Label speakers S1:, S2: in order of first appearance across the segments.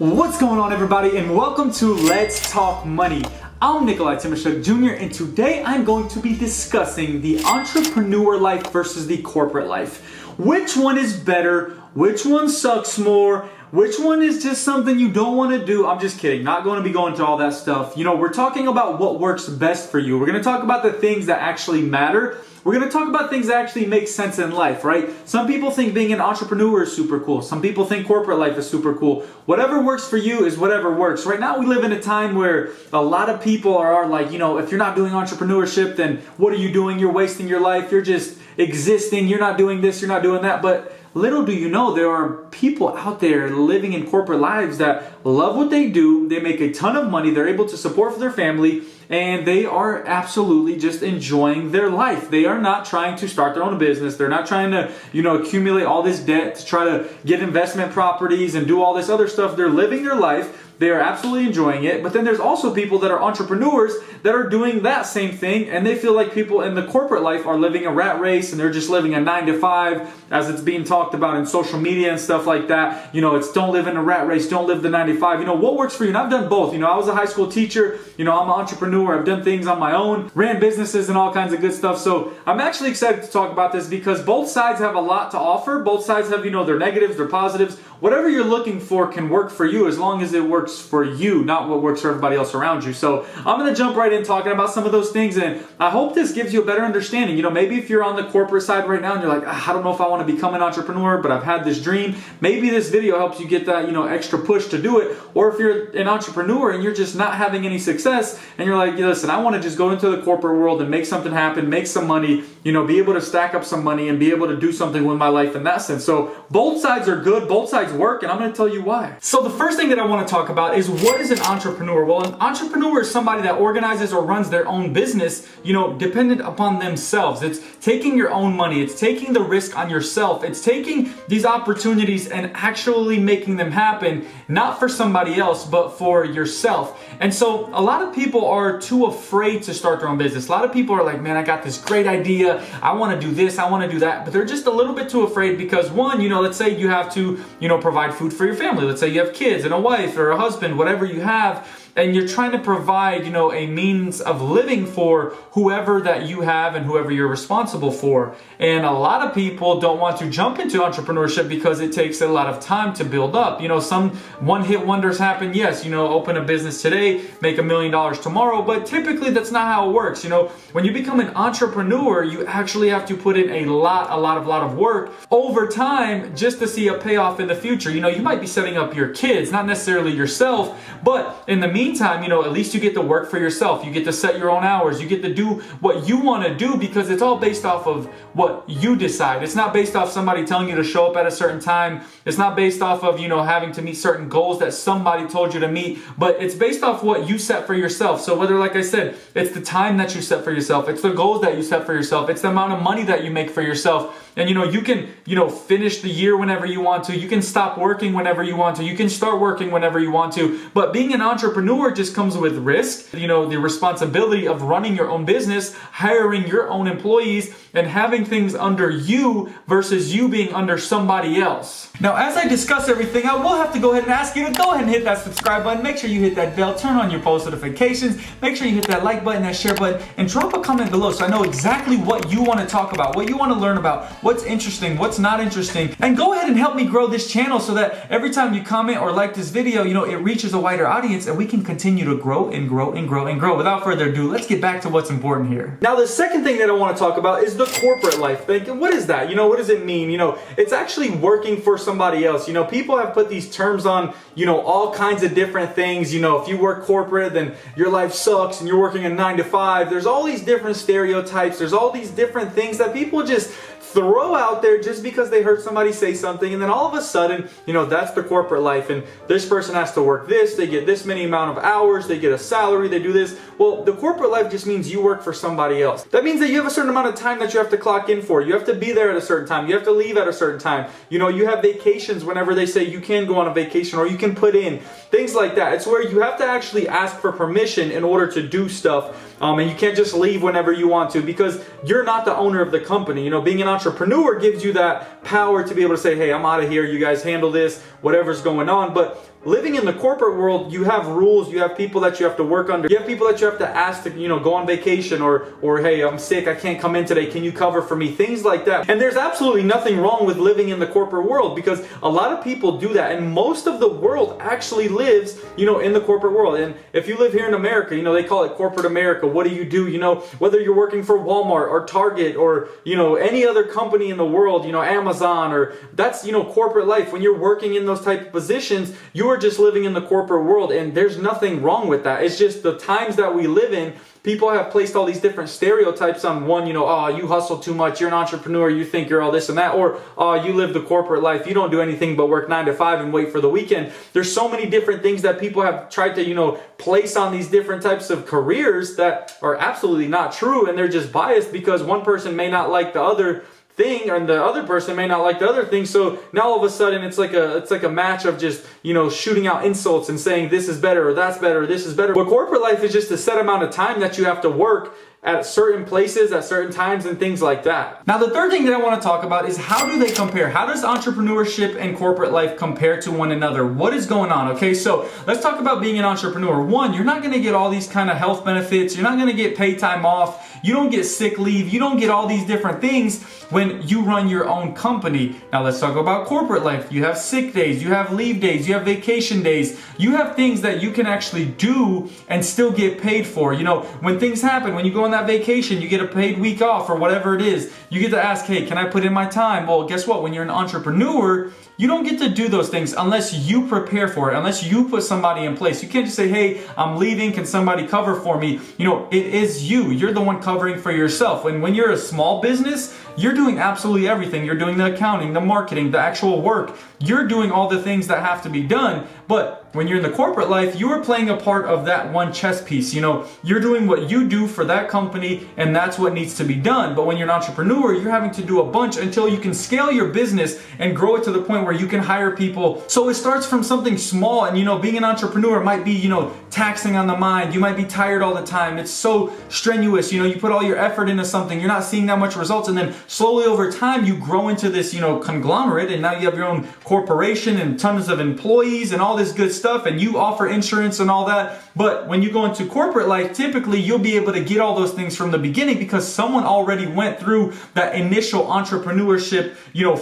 S1: What's going on, everybody, and welcome to Let's Talk Money. I'm Nikolay Timoshchuk Jr. and today I'm going to be discussing the entrepreneur life versus the corporate life. Which one is better? Which one sucks more? Which one is just something you don't want to do? I'm just kidding. Not going to be going to all that stuff. You know, we're talking about what works best for you. We're going to talk about the things that actually matter. We're going to talk about things that actually make sense in life, right? Some people think being an entrepreneur is super cool. Some people think corporate life is super cool. Whatever works for you is whatever works. Right now we live in a time where a lot of people are like, you know, if you're not doing entrepreneurship, then what are you doing? You're wasting your life. You're just existing. You're not doing this. You're not doing that. But little do you know, there are people out there living in corporate lives that love what they do. They make a ton of money. They're able to support for their family. And they are absolutely just enjoying their life. They are not trying to start their own business. They're not trying to, accumulate all this debt to try to get investment properties and do all this other stuff. They're living their life. They are absolutely enjoying it. But then there's also people that are entrepreneurs that are doing that same thing, and they feel like people in the corporate life are living a rat race and they're just living a 9-to-5 as it's being talked about in social media and stuff like that. It's don't live in a rat race, don't live the 9-to-5. What works for you? And I've done both. I was a high school teacher. I'm an entrepreneur. I've done things on my own, ran businesses and all kinds of good stuff. So I'm actually excited to talk about this because both sides have a lot to offer. Both sides have, their negatives, their positives. Whatever you're looking for can work for you as long as it works for you, not what works for everybody else around you. So I'm going to jump right in talking about some of those things, and I hope this gives you a better understanding. Maybe if you're on the corporate side right now and you're like, I don't know if I want to become an entrepreneur, but I've had this dream. Maybe this video helps you get that, extra push to do it. Or if you're an entrepreneur and you're just not having any success and you're like, listen, I want to just go into the corporate world and make something happen, make some money, be able to stack up some money and be able to do something with my life in that sense. So both sides are good, both sides work, and I'm going to tell you why. So the first thing that I want to talk about is what is an entrepreneur? Well, an entrepreneur is somebody that organizes or runs their own business, dependent upon themselves. It's taking your own money. It's taking the risk on yourself. It's taking these opportunities and actually making them happen, not for somebody else, but for yourself. And so a lot of people are too afraid to start their own business. A lot of people are like, man, I got this great idea. I want to do this. I want to do that. But they're just a little bit too afraid because one, let's say you have to, provide food for your family. Let's say you have kids and a wife or a husband, whatever you have, and you're trying to provide, a means of living for whoever that you have and whoever you're responsible for. And a lot of people don't want to jump into entrepreneurship because it takes a lot of time to build up. Some one-hit wonders happen. Yes, open a business today, make $1 million tomorrow, but typically that's not how it works. When you become an entrepreneur, you actually have to put in a lot of work over time just to see a payoff in the future. You might be setting up your kids, not necessarily yourself, but in the meantime, at least you get to work for yourself. You get to set your own hours. You get to do what you want to do because it's all based off of what you decide. It's not based off somebody telling you to show up at a certain time. It's not based off of, having to meet certain goals that somebody told you to meet, but it's based off what you set for yourself. So whether, like I said, it's the time that you set for yourself, it's the goals that you set for yourself, it's the amount of money that you make for yourself. And you can, finish the year whenever you want to. You can stop working whenever you want to. You can start working whenever you want to. But being an entrepreneur just comes with risk, the responsibility of running your own business, hiring your own employees, and having things under you versus you being under somebody else. Now, as I discuss everything, I will have to go ahead and ask you to go ahead and hit that subscribe button. Make sure you hit that bell, turn on your post notifications, make sure you hit that like button, that share button, and drop a comment below so I know exactly what you want to talk about, what you want to learn about, what's interesting, what's not interesting. And go ahead and help me grow this channel so that every time you comment or like this video, it reaches a wider audience and we can continue to grow and grow and grow and grow. Without further ado, let's get back to what's important here. Now, the second thing that I want to talk about is the corporate life. What is that? What does it mean? It's actually working for somebody else. People have put these terms on, all kinds of different things. If you work corporate, then your life sucks and you're working a 9-to-5. There's all these different stereotypes. There's all these different things that people just throw out there just because they heard somebody say something, and then all of a sudden, that's the corporate life, and this person has to work this, they get this many amount of hours, they get a salary, they do this. Well, the corporate life just means you work for somebody else. That means that you have a certain amount of time that you have to clock in for. You have to be there at a certain time. You have to leave at a certain time. You have vacations whenever they say you can go on a vacation or you can put in, things like that. It's where you have to actually ask for permission in order to do stuff. And you can't just leave whenever you want to because you're not the owner of the company. Being an entrepreneur gives you that power to be able to say, hey, I'm out of here. You guys handle this, whatever's going on. But living in the corporate world, you have rules, you have people that you have to work under, you have people that you have to ask to, go on vacation, or hey, I'm sick, I can't come in today, can you cover for me? Things like that. And there's absolutely nothing wrong with living in the corporate world, because a lot of people do that, and most of the world actually lives, in the corporate world. And if you live here in America, they call it corporate America. What do? Whether you're working for Walmart or Target or, any other company in the world, Amazon, or that's, corporate life. When you're working in those type of positions, you are just living in the corporate world, and there's nothing wrong with that. It's just the times that we live in. People have placed all these different stereotypes on one, oh, you hustle too much, you're an entrepreneur, you think you're all this and that, or oh, you live the corporate life, you don't do anything but work 9 to 5 and wait for the weekend. There's so many different things that people have tried to, place on these different types of careers that are absolutely not true, and they're just biased because one person may not like the other thing, and the other person may not like the other thing. So now all of a sudden it's like a match of just shooting out insults and saying this is better or that's better or this is better. But corporate life is just a set amount of time that you have to work at certain places at certain times and things like that. Now, the third thing that I want to talk about is how do they compare? How does entrepreneurship and corporate life compare to one another? What is going on? Okay, so let's talk about being an entrepreneur. One, you're not going to get all these kind of health benefits. You're not going to get paid time off. You don't get sick leave. You don't get all these different things when you run your own company. Now, let's talk about corporate life. You have sick days. You have leave days. You have vacation days. You have things that you can actually do and still get paid for. When things happen, when you go on that vacation, you get a paid week off or whatever it is. You get to ask, hey, can I put in my time? Well, guess what? When you're an entrepreneur, you don't get to do those things unless you prepare for it, unless you put somebody in place. You can't just say, hey, I'm leaving, can somebody cover for me? It is you. You're the one covering for yourself. And when you're a small business, you're doing absolutely everything. You're doing the accounting, the marketing, the actual work. You're doing all the things that have to be done. But when you're in the corporate life, you are playing a part of that one chess piece. You're doing what you do for that company, and that's what needs to be done. But when you're an entrepreneur, you're having to do a bunch until you can scale your business and grow it to the point where you can hire people. So it starts from something small, and being an entrepreneur might be, taxing on the mind. You might be tired all the time. It's so strenuous. You put all your effort into something, you're not seeing that much results, and then slowly over time you grow into this, conglomerate, and now you have your own corporation and tons of employees and all this good stuff, and you offer insurance and all that. But when you go into corporate life, typically you'll be able to get all those things from the beginning because someone already went through that initial entrepreneurship,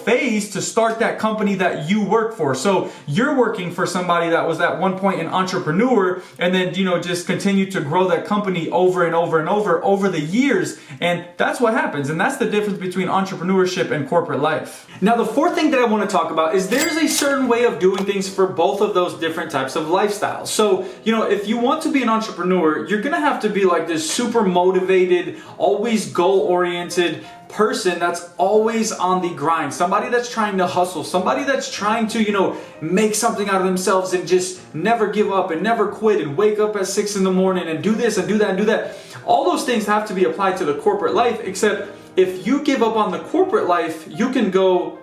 S1: phase to start that company that you work for. So you're working for somebody that was at one point an entrepreneur, and then, just continue to grow that company over and over and over the years. And that's what happens. And that's the difference between entrepreneurship and corporate life. Now, the fourth thing that I want to talk about is there's a certain way of doing things for both of those different types of lifestyles. So, if you want to be an entrepreneur, you're going to have to be like this super motivated, always goal-oriented person that's always on the grind, somebody that's trying to hustle, somebody that's trying to, make something out of themselves and just never give up and never quit and wake up at 6 in the morning and do this and do that and do that. All those things have to be applied to the corporate life, except if you give up on the corporate life, you can go,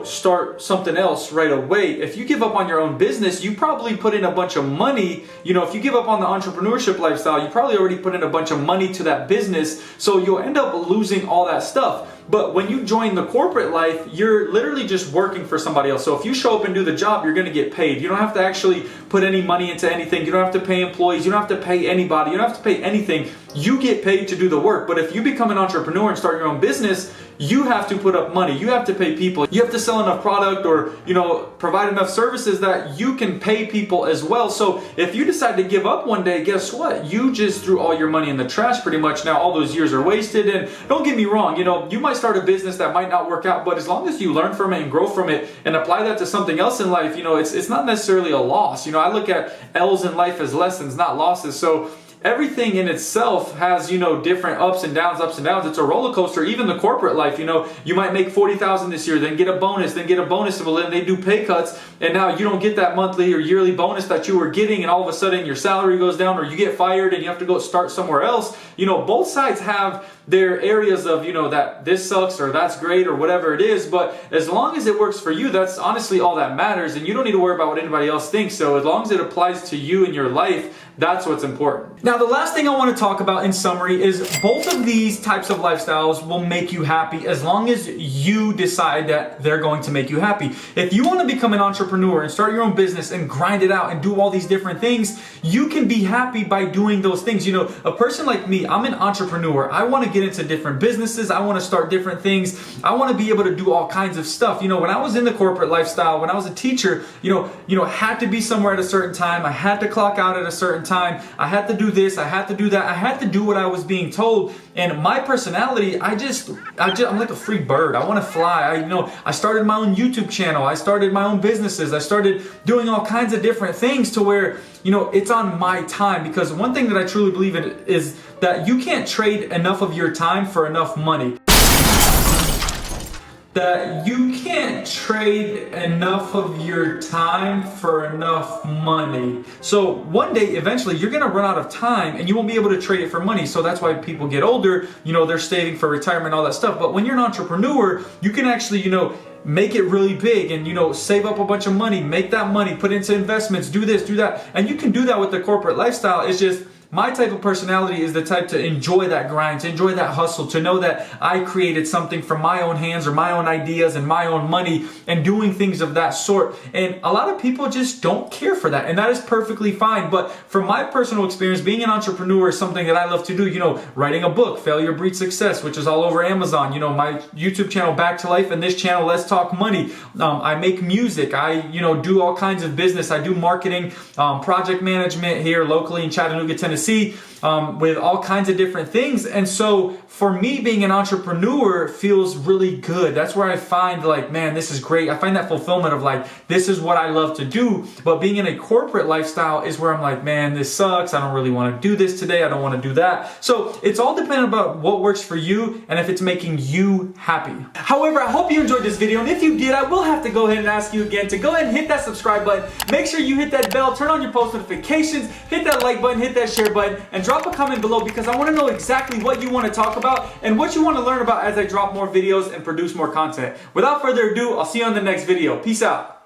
S1: start something else right away. If you give up on your own business, you probably put in a bunch of money. If you give up on the entrepreneurship lifestyle, you probably already put in a bunch of money to that business. So you'll end up losing all that stuff. But when you join the corporate life, you're literally just working for somebody else. So if you show up and do the job, you're going to get paid. You don't have to actually put any money into anything. You don't have to pay employees. You don't have to pay anybody. You don't have to pay anything. You get paid to do the work. But if you become an entrepreneur and start your own business, you have to put up money. You have to pay people. You have to sell enough product or, provide enough services that you can pay people as well. So if you decide to give up one day, guess what? You just threw all your money in the trash pretty much. Now all those years are wasted. And don't get me wrong, you might start a business that might not work out, but as long as you learn from it and grow from it and apply that to something else in life, it's not necessarily a loss. I look at L's in life as lessons, not losses. So everything in itself has, different ups and downs. It's a roller coaster. Even the corporate life, you might make $40,000 this year, then get a bonus, well, then they do pay cuts, and now you don't get that monthly or yearly bonus that you were getting, and all of a sudden your salary goes down, or you get fired and you have to go start somewhere else. Both sides have there are areas of, that this sucks or that's great or whatever it is, but as long as it works for you, that's honestly all that matters, and you don't need to worry about what anybody else thinks. So as long as it applies to you in your life, that's what's important. Now, the last thing I want to talk about in summary is both of these types of lifestyles will make you happy as long as you decide that they're going to make you happy. If you want to become an entrepreneur and start your own business and grind it out and do all these different things, you can be happy by doing those things. A person like me, I'm an entrepreneur. I want to get into different businesses. I want to start different things. I want to be able to do all kinds of stuff. When I was in the corporate lifestyle, when I was a teacher, had to be somewhere at a certain time. I had to clock out at a certain time. I had to do this. I had to do that. I had to do what I was being told. And my personality, I'm like a free bird. I want to fly. I started my own YouTube channel. I started my own businesses. I started doing all kinds of different things to where, it's on my time. Because one thing that I truly believe in is that you can't trade enough of your time for enough money. That you can't trade enough of your time for enough money. So one day, eventually, you're gonna run out of time and you won't be able to trade it for money. So that's why people get older, they're saving for retirement, all that stuff. But when you're an entrepreneur, you can actually, make it really big and, save up a bunch of money, make that money, put into investments, do this, do that. And you can do that with the corporate lifestyle. It's just, my type of personality is the type to enjoy that grind, to enjoy that hustle, to know that I created something from my own hands or my own ideas and my own money and doing things of that sort. And a lot of people just don't care for that. And that is perfectly fine. But from my personal experience, being an entrepreneur is something that I love to do. Writing a book, Failure Breeds Success, which is all over Amazon. My YouTube channel, Back to Life, and this channel, Let's Talk Money. I make music. I, do all kinds of business. I do marketing, project management here locally in Chattanooga, Tennessee. With all kinds of different things. And so for me, being an entrepreneur feels really good. That's where I find man, this is great. I find that fulfillment of this is what I love to do. But being in a corporate lifestyle is where I'm man, this sucks. I don't really want to do this today. I don't want to do that. So it's all dependent about what works for you and if it's making you happy. However, I hope you enjoyed this video. And if you did, I will have to go ahead and ask you again to go ahead and hit that subscribe button. Make sure you hit that bell, turn on your post notifications, hit that like button, hit that share button, and drop a comment below because I want to know exactly what you want to talk about and what you want to learn about as I drop more videos and produce more content. Without further ado, I'll see you on the next video. Peace out.